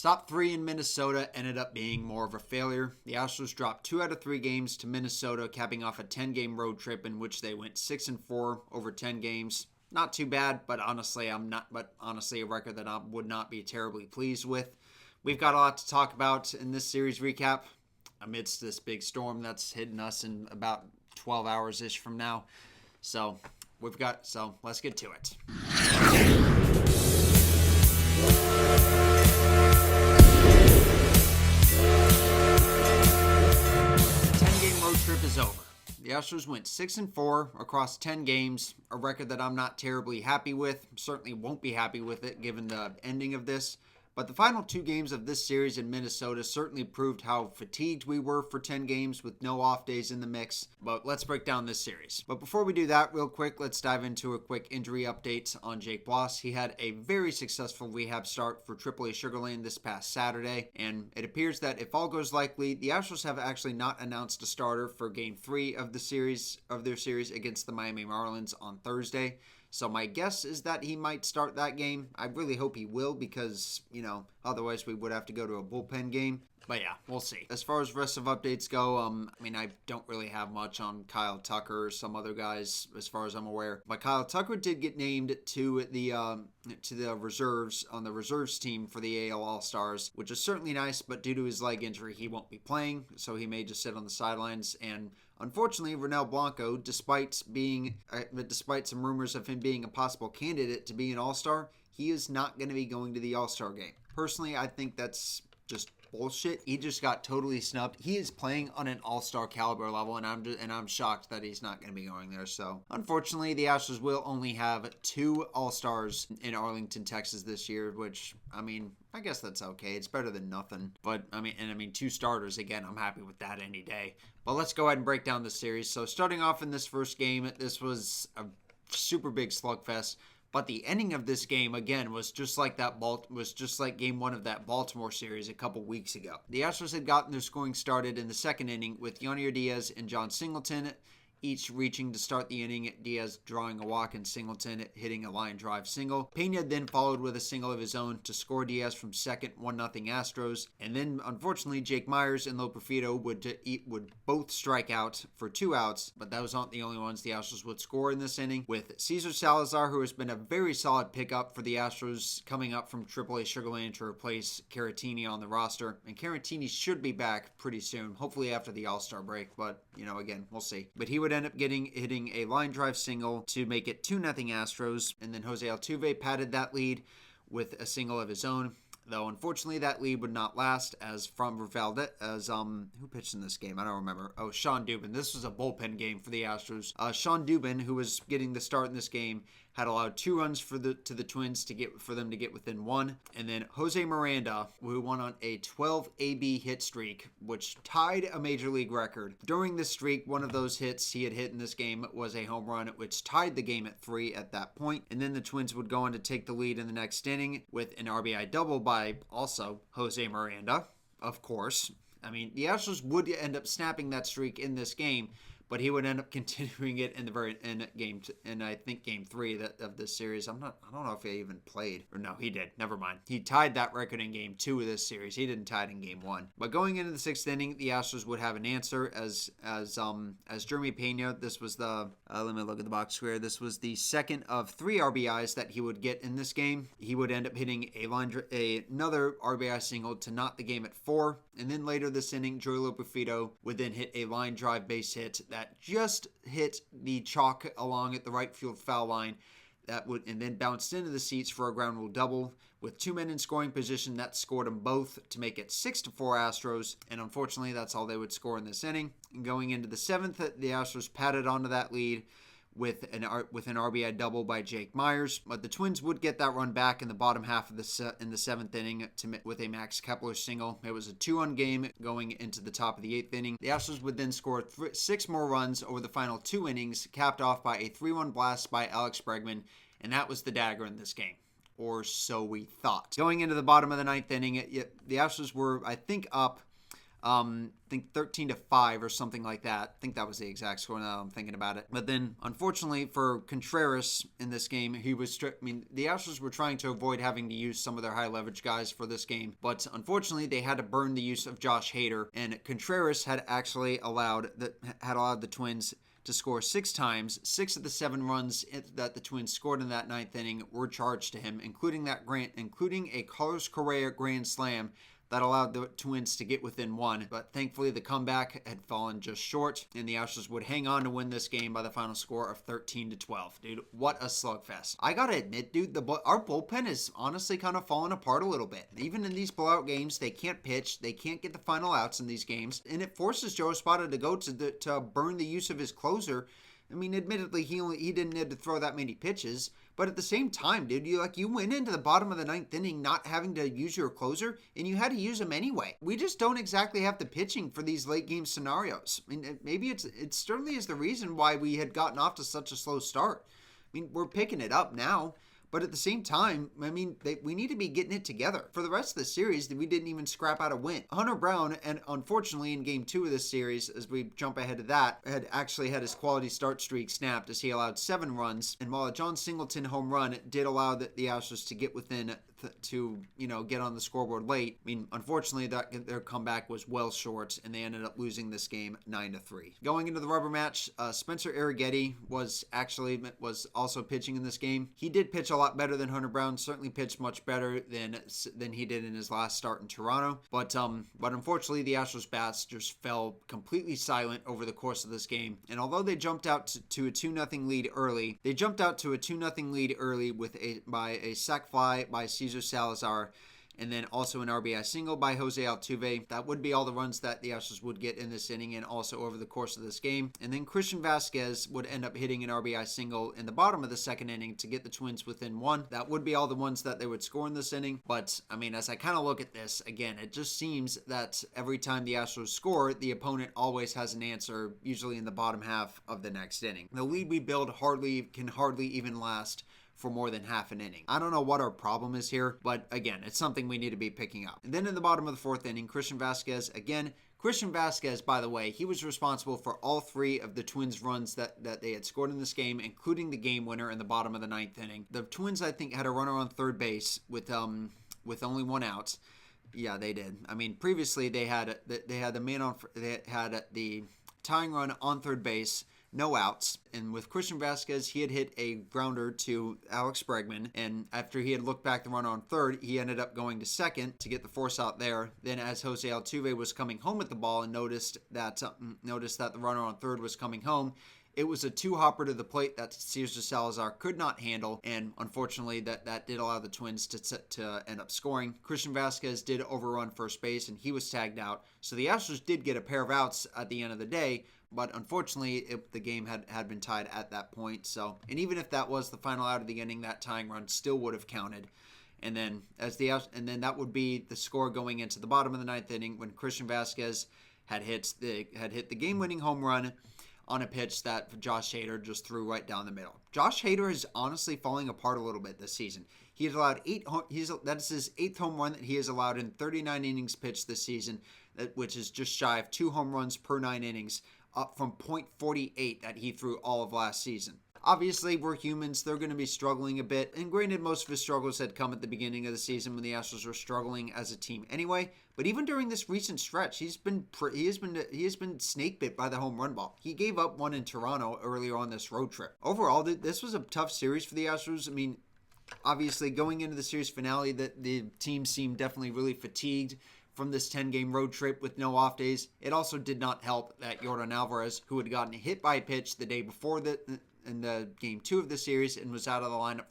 Stop 3 in Minnesota ended up being more of a failure. The Astros dropped 2 out of 3 games to Minnesota, capping off a 10-game road trip in which they went 6-4 over 10 games. Not too bad, but honestly, a record that I would not be terribly pleased with. We've got a lot to talk about in this series recap amidst this big storm that's hitting us in about 12 hours ish from now. So let's get to it. 10-game road trip is over. The Astros went 6-4 across 10 games, a record that I'm not terribly happy with. Certainly won't be happy with it given the ending of this. But the final 2 games of this series in Minnesota certainly proved how fatigued we were for 10 games with no off days in the mix. But let's break down this series. But before we do that, real quick, let's dive into a quick injury update on Jake Bloss. He had a very successful rehab start for AAA Sugar Land this past Saturday, and it appears that if all goes likely, the Astros have actually not announced a starter for Game 3 of their series against the Miami Marlins on Thursday. So my guess is that he might start that game. I really hope he will because, otherwise we would have to go to a bullpen game. But yeah, we'll see. As far as rest of updates go, I don't really have much on Kyle Tucker or some other guys as far as I'm aware. But Kyle Tucker did get named to the reserves on the reserves team for the AL All-Stars, which is certainly nice, but due to his leg injury, he won't be playing, so he may just sit on the sidelines. And unfortunately, Ronel Blanco, despite some rumors of him being a possible candidate to be an All-Star, he is not going to be going to the All-Star game. Personally, I think that's just bullshit. He just got totally snubbed. He is playing on an all-star caliber level, and I'm shocked that he's not going to be going there. So, unfortunately, the Astros will only have 2 all-stars in Arlington, Texas this year, which, I guess that's okay. It's better than nothing. But, 2 starters, again, I'm happy with that any day. But let's go ahead and break down the series. So, starting off in this first game, this was a super big slugfest. But the ending of this game, again, was just like Game 1 of that Baltimore series a couple weeks ago. The Astros had gotten their scoring started in the second inning with Yonier Diaz and John Singleton each reaching to start the inning, Diaz drawing a walk and Singleton hitting a line drive single. Pena then followed with a single of his own to score Diaz from second, 1-0 Astros. And then, unfortunately, Jake Meyers and Loperfido would both strike out for 2 outs, but those aren't the only ones the Astros would score in this inning, with Cesar Salazar, who has been a very solid pickup for the Astros, coming up from AAA Sugar Land to replace Caratini on the roster. And Caratini should be back pretty soon, hopefully after the All-Star break, but, again, we'll see. But he would end up hitting a line drive single to make it 2-0 Astros, and then Jose Altuve padded that lead with a single of his own. Though, unfortunately, that lead would not last as who pitched in this game? I don't remember. Oh, Sean Dubin. This was a bullpen game for the Astros. Sean Dubin, who was getting the start in this game, had allowed 2 runs to the Twins for them to get within 1. And then Jose Miranda, who went on a 12 AB hit streak, which tied a major league record. During this streak, one of those hits he had hit in this game was a home run, which tied the game at 3 at that point. And then the Twins would go on to take the lead in the next inning with an RBI double by also Jose Miranda, of course. The Astros would end up snapping that streak in this game, but he would end up continuing it in I think Game 3 of this series. I don't know if he even played. Or no, he did. Never mind. He tied that record in Game 2 of this series. He didn't tie it in Game 1. But going into the 6th inning, the Astros would have an answer as Jeremy Pena. This was let me look at the box square. This was the second of 3 RBIs that he would get in this game. He would end up hitting another RBI single to knot the game at 4. And then later this inning, Joey Loperfido would then hit a line drive base hit that just hit the chalk along at the right field foul line and then bounced into the seats for a ground rule double. With 2 men in scoring position, that scored them both to make it 6-4 Astros. And unfortunately, that's all they would score in this inning. And going into the 7th, the Astros padded onto that lead with an RBI double by Jake Meyers, but the Twins would get that run back in the bottom half of in the 7th inning with a Max Kepler single. It was a 2-run game going into the top of the 8th inning. The Astros would then score 6 more runs over the final 2 innings, capped off by a 3-1 blast by Alex Bregman, and that was the dagger in this game. Or so we thought. Going into the bottom of the 9th inning, the Astros were, I think, up I think 13-5 or something like that. I think that was the exact score now I'm thinking about it. But then, unfortunately for Contreras in this game, the Astros were trying to avoid having to use some of their high leverage guys for this game, but unfortunately they had to burn the use of Josh Hader, and Contreras had actually allowed the Twins to score 6 times. 6 of the 7 runs that the Twins scored in that ninth inning were charged to him, including a Carlos Correa grand slam that allowed the Twins to get within 1. But thankfully, the comeback had fallen just short, and the Astros would hang on to win this game by the final score of 13-12. Dude, what a slugfest. I gotta admit, dude, our bullpen is honestly kind of falling apart a little bit. Even in these blowout games, they can't pitch, they can't get the final outs in these games, and it forces Joe Espada to go to burn the use of his closer. I mean, admittedly, he didn't need to throw that many pitches, but at the same time, dude, you went into the bottom of the ninth inning not having to use your closer, and you had to use him anyway. We just don't exactly have the pitching for these late game scenarios. I mean, maybe it certainly is the reason why we had gotten off to such a slow start. I mean, we're picking it up now. But at the same time, I mean, we need to be getting it together. For the rest of the series, we didn't even scrap out a win. Hunter Brown, and unfortunately in Game 2 of this series, as we jump ahead to that, had actually had his quality start streak snapped as he allowed 7 runs. And while a John Singleton home run did allow the Astros to get within get on the scoreboard late, I mean, unfortunately, their comeback was well short, and they ended up losing this game 9-3. Going into the rubber match, Spencer Arrighetti was also pitching in this game. He did pitch a lot better than Hunter Brown, certainly pitched much better than he did in his last start in Toronto. But unfortunately, the Astros bats just fell completely silent over the course of this game. And although they jumped out to a 2-0 lead early, by a sac fly by Cesar Salazar, and then also an RBI single by Jose Altuve. That would be all the runs that the Astros would get in this inning and also over the course of this game. And then Christian Vasquez would end up hitting an RBI single in the bottom of the second inning to get the Twins within 1. That would be all the ones that they would score in this inning. But, I mean, as I kind of look at this, again, it just seems that every time the Astros score, the opponent always has an answer, usually in the bottom half of the next inning. The lead we build can hardly even last for more than half an inning. I don't know what our problem is here, but again, it's something we need to be picking up. And then in the bottom of the 4th inning, Christian Vasquez, by the way, he was responsible for all 3 of the Twins' runs that they had scored in this game, including the game winner in the bottom of the 9th inning. The Twins, I think, had a runner on third base with only 1 out. Yeah, they did. I mean, previously they had the tying run on third base, no outs. And with Christian Vasquez, he had hit a grounder to Alex Bregman. And after he had looked back the runner on third, he ended up going to second to get the force out there. Then as Jose Altuve was coming home with the ball and noticed that the runner on third was coming home, it was a 2-hopper to the plate that Cesar Salazar could not handle, and unfortunately that did allow the Twins to end up scoring. Christian Vasquez did overrun first base, and he was tagged out. So the Astros did get a pair of outs at the end of the day, but unfortunately the game had been tied at that point. So, and even if that was the final out of the inning, that tying run still would have counted. And then that would be the score going into the bottom of the 9th inning when Christian Vasquez had hit the game-winning home run on a pitch that Josh Hader just threw right down the middle. Josh Hader is honestly falling apart a little bit this season. He has allowed that is his 8th home run that he has allowed in 39 innings pitched this season, which is just shy of 2 home runs per 9 innings, up from .48 that he threw all of last season. Obviously, we're humans. They're going to be struggling a bit. And granted, most of his struggles had come at the beginning of the season when the Astros were struggling as a team anyway. But even during this recent stretch, he has been snake bit by the home run ball. He gave up one in Toronto earlier on this road trip. Overall, this was a tough series for the Astros. I mean, obviously, going into the series finale, the team seemed definitely really fatigued from this 10-game road trip with no off days. It also did not help that Yordan Alvarez, who had gotten hit by a pitch the day before in the game 2 of the series and was out of the lineup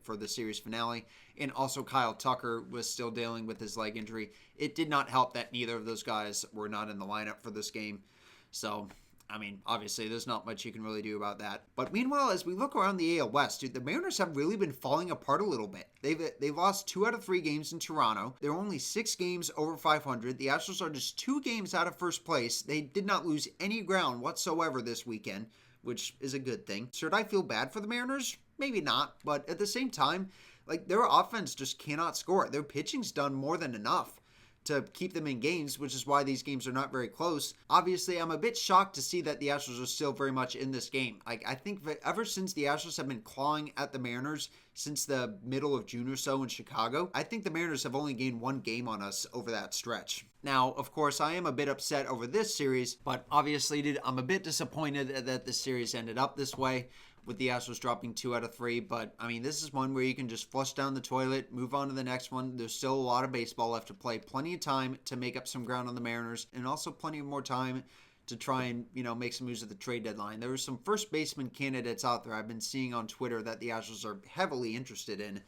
for the series finale, and also Kyle Tucker was still dealing with his leg injury. It did not help that neither of those guys were not in the lineup for this game. So, I mean, obviously, there's not much you can really do about that. But meanwhile, as we look around the AL West, dude, the Mariners have really been falling apart a little bit. They've lost 2 out of 3 games in Toronto. They're only 6 games over 500. The Astros are just 2 games out of first place. They did not lose any ground whatsoever this weekend, which is a good thing. Should I feel bad for the Mariners? Maybe not, but at the same time, like, their offense just cannot score. Their pitching's done more than enough to keep them in games, which is why these games are not very close. Obviously, I'm a bit shocked to see that the Astros are still very much in this game. Like, I think that ever since the Astros have been clawing at the Mariners since the middle of June or so in Chicago, I think the Mariners have only gained one game on us over that stretch. Now, of course, I am a bit upset over this series, but obviously, dude, I'm a bit disappointed that this series ended up this way, with the Astros dropping 2 out of 3. But, I mean, this is one where you can just flush down the toilet, move on to the next one. There's still a lot of baseball left to play. Plenty of time to make up some ground on the Mariners, and also plenty more time to try and, make some moves at the trade deadline. There are some first baseman candidates out there I've been seeing on Twitter that the Astros are heavily interested in.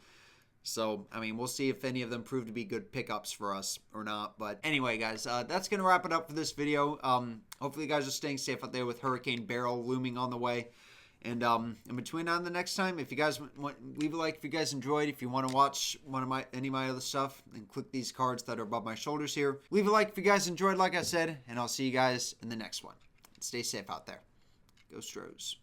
So, I mean, we'll see if any of them prove to be good pickups for us or not. But anyway, guys, that's going to wrap it up for this video. Hopefully you guys are staying safe out there with Hurricane Beryl looming on the way. And in between now and the next time, if you guys want, leave a like if you guys enjoyed. If you want to watch any of my other stuff, then click these cards that are above my shoulders here. Leave a like if you guys enjoyed, like I said, and I'll see you guys in the next one. Stay safe out there. Go Stros.